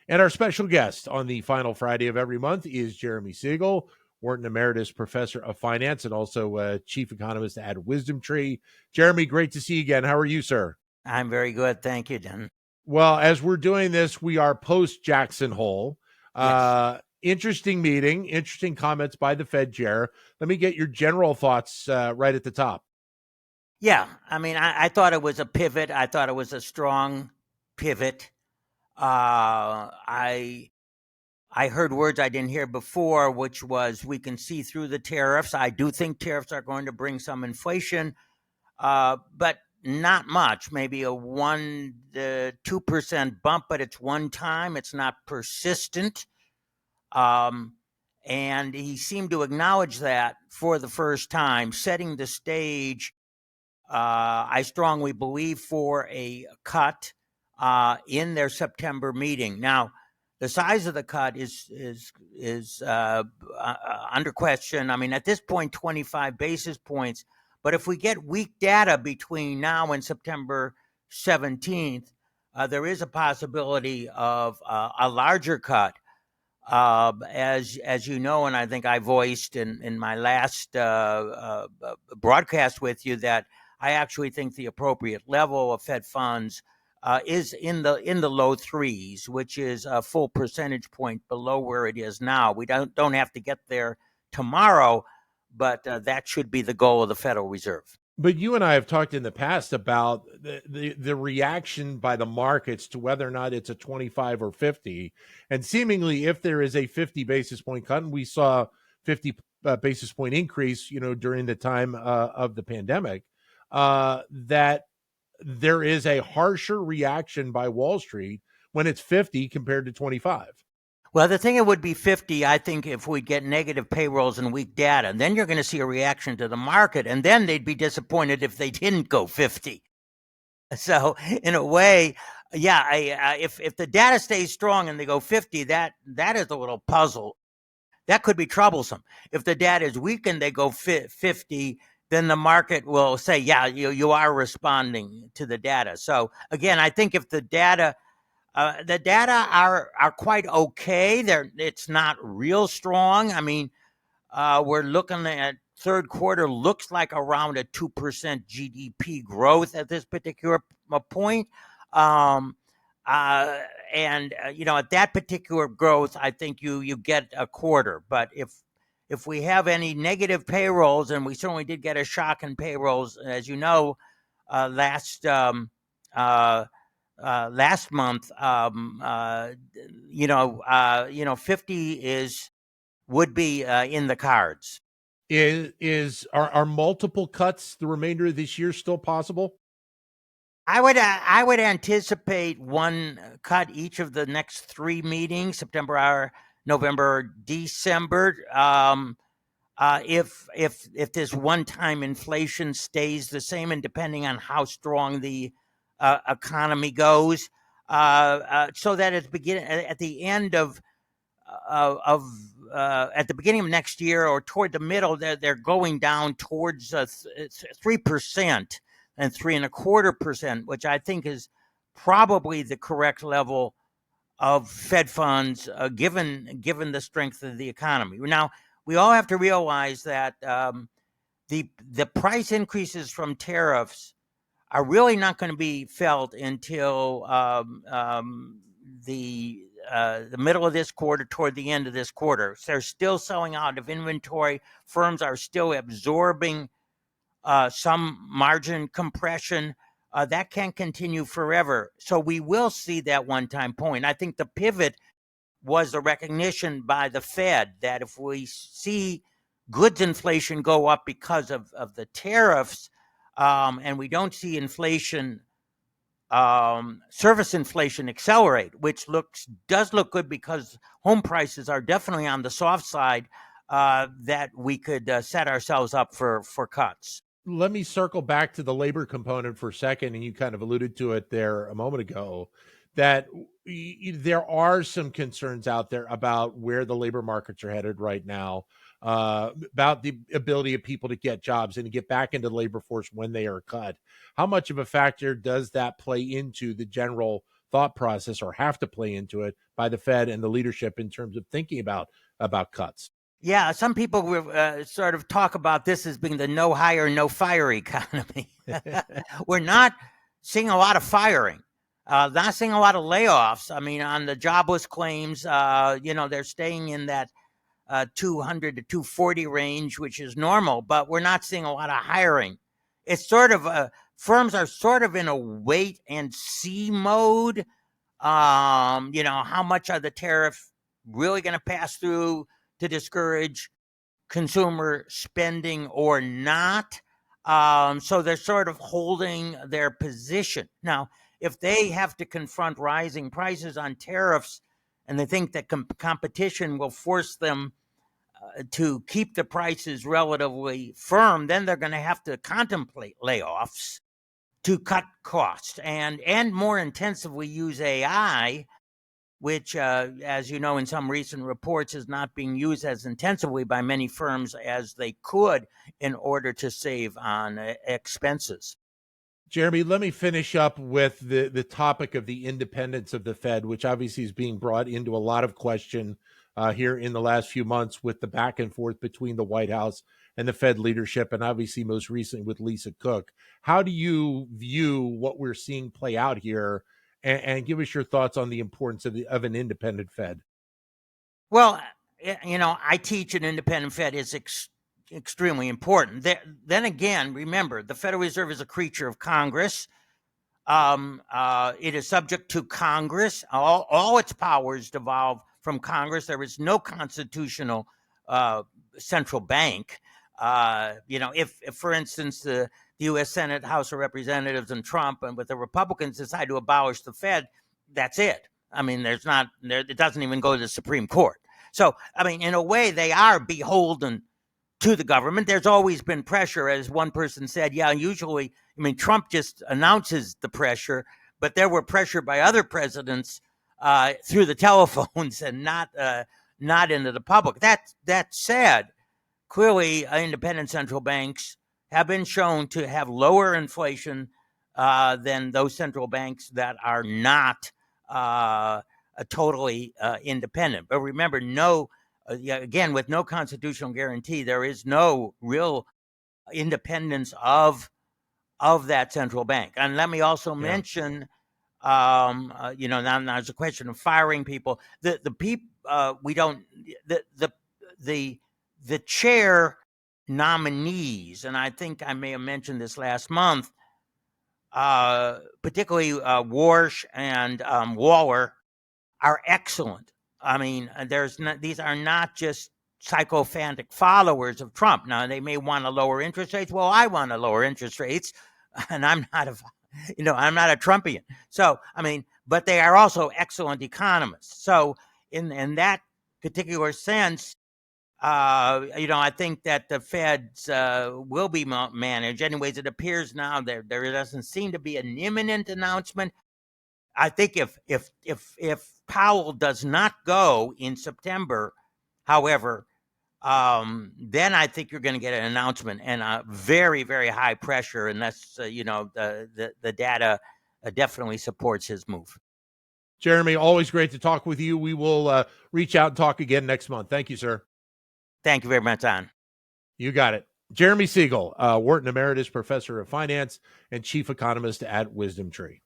And our special guest on the final Friday of every month is Jeremy Siegel, Wharton Emeritus Professor of Finance and also Chief Economist at Wisdom Tree. Jeremy, great to see you again. How are you, sir? I'm very good. Thank you, Dan. Well, as we're doing this, we are post Jackson Hole. Yes. Interesting meeting, interesting comments by the Fed chair. Let me get your general thoughts right at the top. Yeah. I mean, I thought it was a pivot. I thought it was a strong pivot. I heard words I didn't hear before, which was we can see through the tariffs. I do think tariffs are going to bring some inflation, but not much. Maybe a 1 to 2% bump, but it's one time. It's not persistent. And he seemed to acknowledge that for the first time, setting the stage, I strongly believe, for a cut in their September meeting. Now, the size of the cut is under question. I mean, at this point, 25 basis points. But if we get weak data between now and September 17th, there is a possibility of a larger cut. As you know, and I think I voiced in my last broadcast with you, that I actually think the appropriate level of Fed funds is in the low threes, which is a full percentage point below where it is now. We don't have to get there tomorrow, but that should be the goal of the Federal Reserve. But you and I have talked in the past about the reaction by the markets to whether or not it's a 25 or 50. And seemingly, if there is a 50 basis point cut, and we saw 50 basis point increase, during the time of the pandemic, that there is a harsher reaction by Wall Street when it's 50 compared to 25. Well, the thing it would be 50, I think, if we get negative payrolls and weak data. And then you're going to see a reaction to the market, and then they'd be disappointed if they didn't go 50. So, in a way, yeah, if the data stays strong and they go 50, that is a little puzzle. That could be troublesome. If the data is weak and they go 50, then the market will say, yeah, you are responding to the data. So, again, I think if the data are quite okay. It's not real strong. I mean, we're looking at third quarter looks like around a 2% GDP growth at this particular point. At that particular growth, I think you get a quarter. But if we have any negative payrolls, and we certainly did get a shock in payrolls, as you know, last month, 50 would be in the cards. Are multiple cuts the remainder of this year still possible? I would anticipate one cut each of the next three meetings: September, November, December. If this one-time inflation stays the same, and depending on how strong the economy goes, so that at the beginning of next year or toward the middle, they're going down towards 3% and 3.25%, which I think is probably the correct level of Fed funds, given the strength of the economy. Now, we all have to realize that the price increases from tariffs are really not going to be felt until the middle of this quarter, toward the end of this quarter. So they're still selling out of inventory. Firms are still absorbing some margin compression. That can't continue forever. So we will see that one-time point. I think the pivot was a recognition by the Fed that if we see goods inflation go up because of the tariffs, and we don't see inflation, service inflation accelerate, which does look good because home prices are definitely on the soft side, that we could set ourselves up for cuts. Let me circle back to the labor component for a second, and you kind of alluded to it there a moment ago, that there are some concerns out there about where the labor markets are headed right now, about the ability of people to get jobs and to get back into the labor force when they are cut. How much of a factor does that play into the general thought process, or have to play into it, by the Fed and the leadership in terms of thinking about cuts. Yeah, some people sort of talk about this as being the no hire, no fire economy. We're not seeing a lot of firing, not seeing a lot of layoffs. I mean, on the jobless claims, they're staying in that 200 to 240 range, which is normal, but we're not seeing a lot of hiring. It's sort of firms are sort of in a wait and see mode. How much are the tariffs really going to pass through to discourage consumer spending or not? So they're sort of holding their position. Now, if they have to confront rising prices on tariffs and they think that competition will force them to keep the prices relatively firm, then they're going to have to contemplate layoffs to cut costs and more intensively use AI, which, as you know, in some recent reports, is not being used as intensively by many firms as they could in order to save on expenses. Jeremy, let me finish up with the topic of the independence of the Fed, which obviously is being brought into a lot of question here in the last few months with the back and forth between the White House and the Fed leadership, and obviously most recently with Lisa Cook. How do you view what we're seeing play out here, and give us your thoughts on the importance of an independent Fed? Well, I teach an independent Fed is extremely important. Then again, remember, the Federal Reserve is a creature of Congress. It is subject to Congress. All its powers devolve from Congress. There is no constitutional central bank. If for instance, the U.S. Senate, House of Representatives, and Trump, and with the Republicans decide to abolish the Fed, that's it. I mean, it doesn't even go to the Supreme Court. So, I mean, in a way, they are beholden to the government. There's always been pressure, as one person said. Yeah, usually, I mean, Trump just announces the pressure, but there were pressure by other presidents through the telephones and not into the public. That said, clearly, independent central banks have been shown to have lower inflation than those central banks that are not totally independent. But remember, again, with no constitutional guarantee, there is no real independence of that central bank. And let me also mention, now there's a question of firing people. The people we don't the chair nominees, and I think I may have mentioned this last month, particularly Warsh and Waller, are excellent. I mean, these are not just sycophantic followers of Trump. Now, they may want to lower interest rates. Well, I want to lower interest rates, and I'm not a Trumpian. So, I mean, but they are also excellent economists. So, in that particular sense, I think that the Feds will be managed. Anyways, it appears now there doesn't seem to be an imminent announcement. I think if Powell does not go in September, however, then I think you're going to get an announcement and a very, very high pressure, and that's the data definitely supports his move. Jeremy, always great to talk with you. We will reach out and talk again next month. Thank you, sir. Thank you very much, Don. You got it. Jeremy Siegel, Wharton Emeritus Professor of Finance and Chief Economist at WisdomTree.